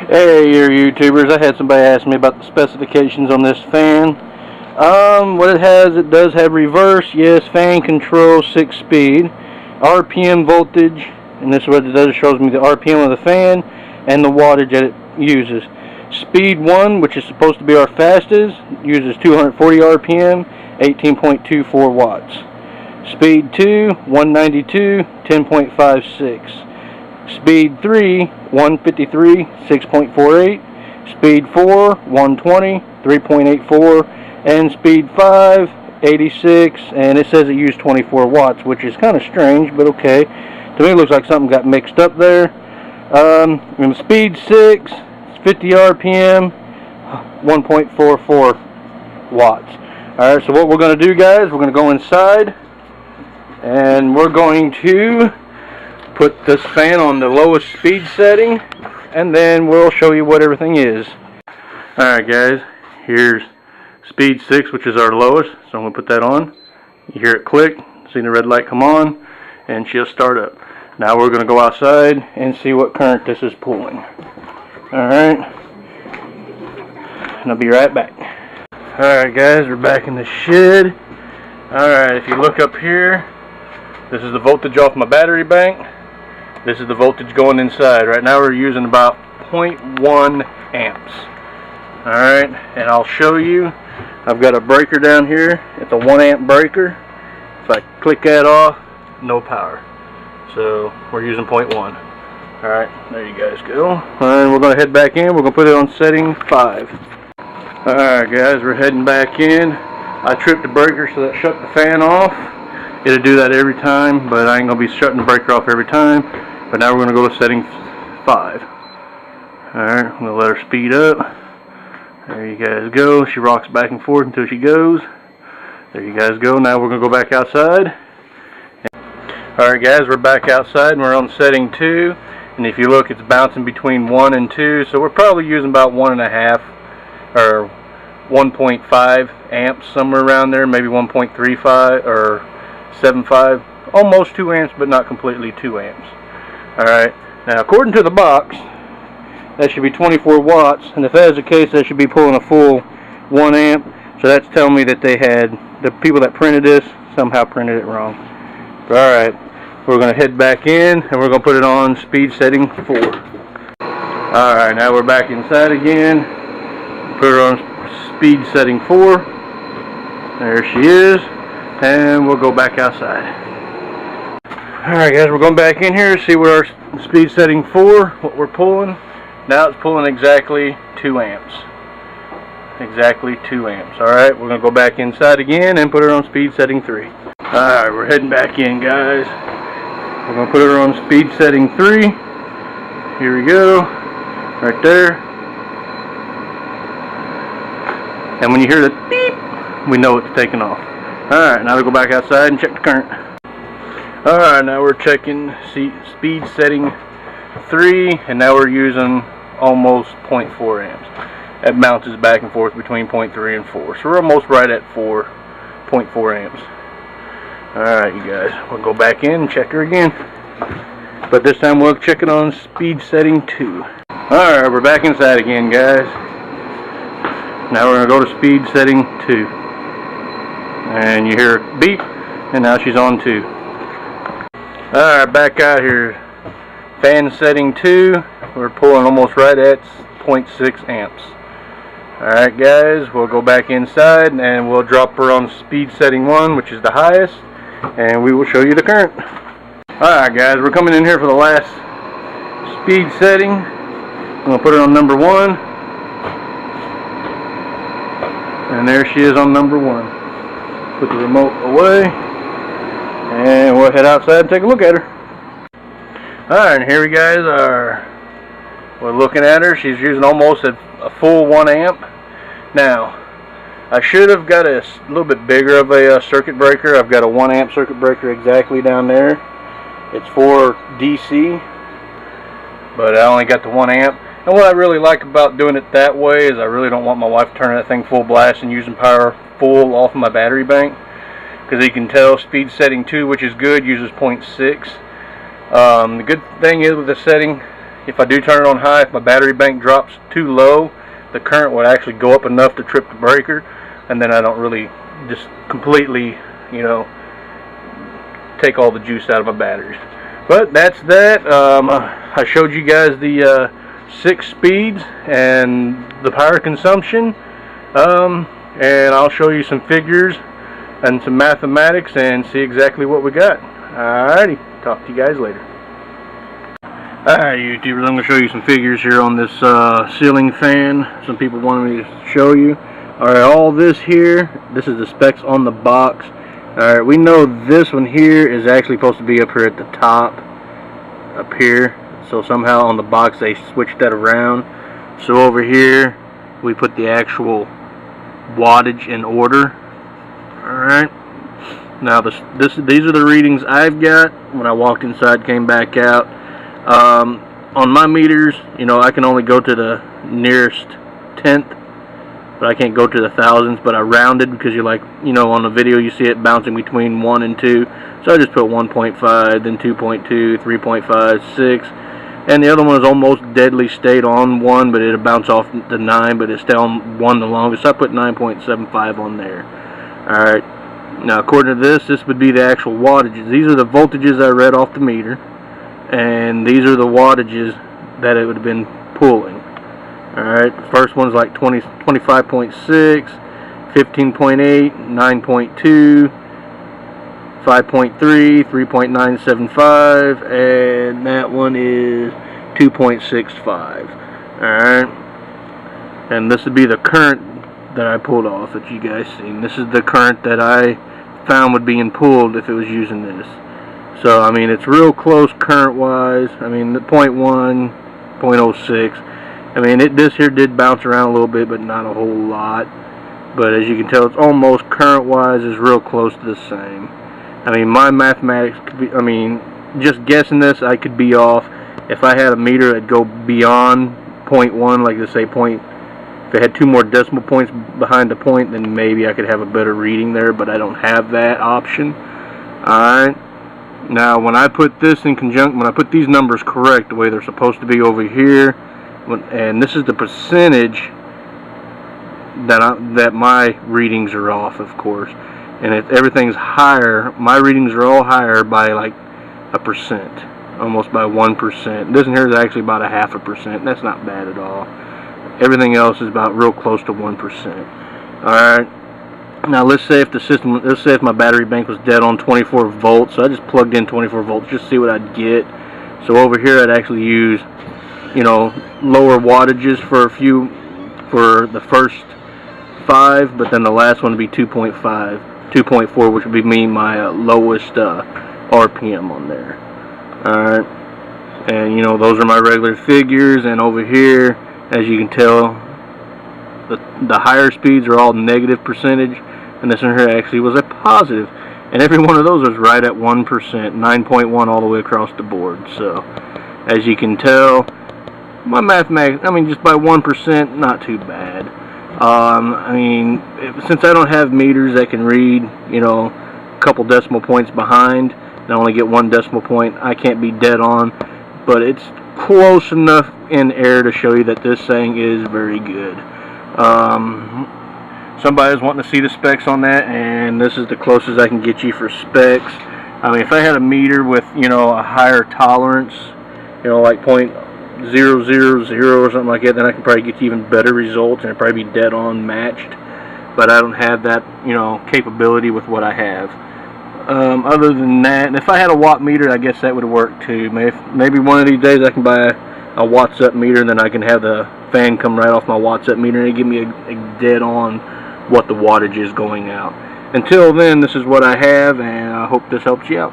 Hey, you YouTubers, I had somebody ask me about the specifications on this fan. What it has, it does have reverse, yes, fan control, 6-speed, RPM voltage, and this is what it does, it shows me the RPM of the fan and the wattage that it uses. Speed 1, which is supposed to be our fastest, uses 240 RPM, 18.24 watts. Speed 2, 192, 10.56. Speed 3, 153, 6.48. Speed 4, 120, 3.84. And speed 5, 86. And it says it used 24 watts, which is kind of strange, but okay. To me, it looks like something got mixed up there. And speed 6, 50 RPM, 1.44 watts. Alright, so what we're going to do, guys, we're going to go inside. And we're going to put this fan on the lowest speed setting, and then we'll show you what everything is. Alright guys, here's speed 6, which is our lowest, so I'm going to put that on. You hear it click, see the red light come on, and she'll start up. Now we're going to go outside and see what current this is pulling. Alright, and I'll be right back. Alright guys, we're back in the shed. Alright, if you look up here, this is the voltage off my battery bank. This is the voltage going inside. Right now we're using about 0.1 amps. Alright, and I'll show you. I've got a breaker down here. It's a 1 amp breaker. If I click that off, no power. So we're using 0.1. Alright, there you guys go. And we're going to head back in. We're going to put it on setting 5. Alright guys, we're heading back in. I tripped the breaker so that shut the fan off. It'll do that every time, but I ain't going to be shutting the breaker off every time. But now we're going to go to setting 5. Alright, I'm going to let her speed up. There you guys go. She rocks back and forth until she goes. There you guys go. Now we're going to go back outside. Alright guys, we're back outside and we're on setting 2. And if you look, it's bouncing between 1 and 2. So we're probably using about 1.5 or 1.5 amps, somewhere around there. Maybe 1.35 or 7.5. Almost 2 amps, but not completely 2 amps. Alright, now according to the box, that should be 24 watts, and if that is the case, that should be pulling a full 1 amp. So that's telling me that they had, the people that printed this somehow printed it wrong. Alright, we're going to head back in, and we're going to put it on speed setting 4. Alright, now we're back inside again. Put her on speed setting 4. There she is, and we'll go back outside. Alright guys, we're going back in here to see what our speed setting 4, what we're pulling. Now it's pulling exactly 2 amps. Exactly 2 amps. Alright, we're going to go back inside again and put her on speed setting 3. Alright, we're heading back in, guys. We're going to put her on speed setting 3. Here we go. Right there. And when you hear the beep, we know it's taking off. Alright, now we'll go back outside and check the current. Alright, now we're checking speed setting 3, and now we're using almost 0.4 amps. It bounces back and forth between 0.3 and 4. So we're almost right at 4.4 amps. Alright, you guys, we'll go back in and check her again. But this time we'll check it on speed setting 2. Alright, we're back inside again, guys. Now we're going to go to speed setting 2. And you hear a beep, and now she's on 2. Alright, back out here. Fan setting 2. We're pulling almost right at 0.6 amps. Alright guys, we'll go back inside and we'll drop her on speed setting 1, which is the highest, and we will show you the current. Alright guys, we're coming in here for the last speed setting. I'm going to put her on number 1. And there she is on number 1. Put the remote away. And we'll head outside and take a look at her. Alright, and here we guys are. We're looking at her. She's using almost a full 1 amp. Now, I should have got a little bit bigger of a circuit breaker. I've got a 1 amp circuit breaker exactly down there. It's for DC, but I only got the 1 amp. And what I really like about doing it that way is I really don't want my wife turning that thing full blast and using power full off of my battery bank. Because you can tell speed setting 2, which is good, uses 0.6. The good thing is with the setting, if I do turn it on high, if my battery bank drops too low, the current would actually go up enough to trip the breaker, and then I don't really just completely, you know, take all the juice out of my batteries. But that's that. I showed you guys the 6 speeds and the power consumption, and I'll show you some figures and some mathematics and see exactly what we got. Alrighty, talk to you guys later. Alright, YouTubers, I'm going to show you some figures here on this ceiling fan. Some people wanted me to show you. Alright, all this here, this is the specs on the box. Alright, we know this one here is actually supposed to be up here at the top, up here. So somehow on the box they switched that around. So over here we put the actual wattage in order. Alright, now these are the readings I've got when I walked inside, came back out. On my meters, you know, I can only go to the nearest tenth, but I can't go to the thousands, but I rounded because you know, on the video you see it bouncing between 1 and 2, so I just put 1.5, then 2.2, 3.5, 6, and the other one is almost deadly stayed on 1, but it'll bounce off to 9, but it stayed on 1 the longest, so I put 9.75 on there. Alright, now according to this would be the actual wattages. These are the voltages I read off the meter, and these are the wattages that it would have been pulling. Alright, the first one's like 25.6, 15.8, 9.2, 5.3, 3.975, and that one is 2.65. Alright, and this would be the current that I pulled off that you guys seen. This is the current that I found would be pulled if it was using this. So I mean, it's real close current wise. I mean, the 0.1, 0.06. I mean, this here did bounce around a little bit, but not a whole lot. But as you can tell, it's almost current wise is real close to the same. I mean, my mathematics could be, I mean, just guessing this, I could be off. If I had a meter that'd go beyond 0.1, like to say if it had 2 more decimal points behind the point, then maybe I could have a better reading there, but I don't have that option. Alright. Now, when I put this in conjunction, when I put these numbers correct, the way they're supposed to be over here, and this is the percentage that my readings are off, of course. And if everything's higher, my readings are all higher by like 1%, almost by 1%. This one here is actually about 0.5%. That's not bad at all. Everything else is about real close to 1%. Alright. Now let's say if my battery bank was dead on 24 volts, so I just plugged in 24 volts just to see what I'd get. So over here I'd actually use, you know, lower wattages for the first 5, but then the last one would be 2.5, 2.4, which would be my lowest RPM on there. Alright, and you know, those are my regular figures, and over here, as you can tell, the higher speeds are all negative percentage, and this one here actually was a positive, and every one of those was right at 1%, 9.1 all the way across the board. So as you can tell, my mathematics, I mean, just by 1%, not too bad. I mean, since I don't have meters that can read, you know, a couple decimal points behind, and I only get 1 decimal point, I can't be dead on, but it's close enough in air to show you that this thing is very good. Somebody's wanting to see the specs on that, and this is the closest I can get you for specs. I mean, if I had a meter with, you know, a higher tolerance, you know, like 0.000 or something like that, then I can probably get you even better results, and it'd probably be dead on matched. But I don't have that, you know, capability with what I have. Other than that, and if I had a watt meter, I guess that would work too. Maybe one of these days I can buy a watts up meter, and then I can have the fan come right off my watts up meter, and it give me a dead on what the wattage is going out. Until then, this is what I have, and I hope this helps you out.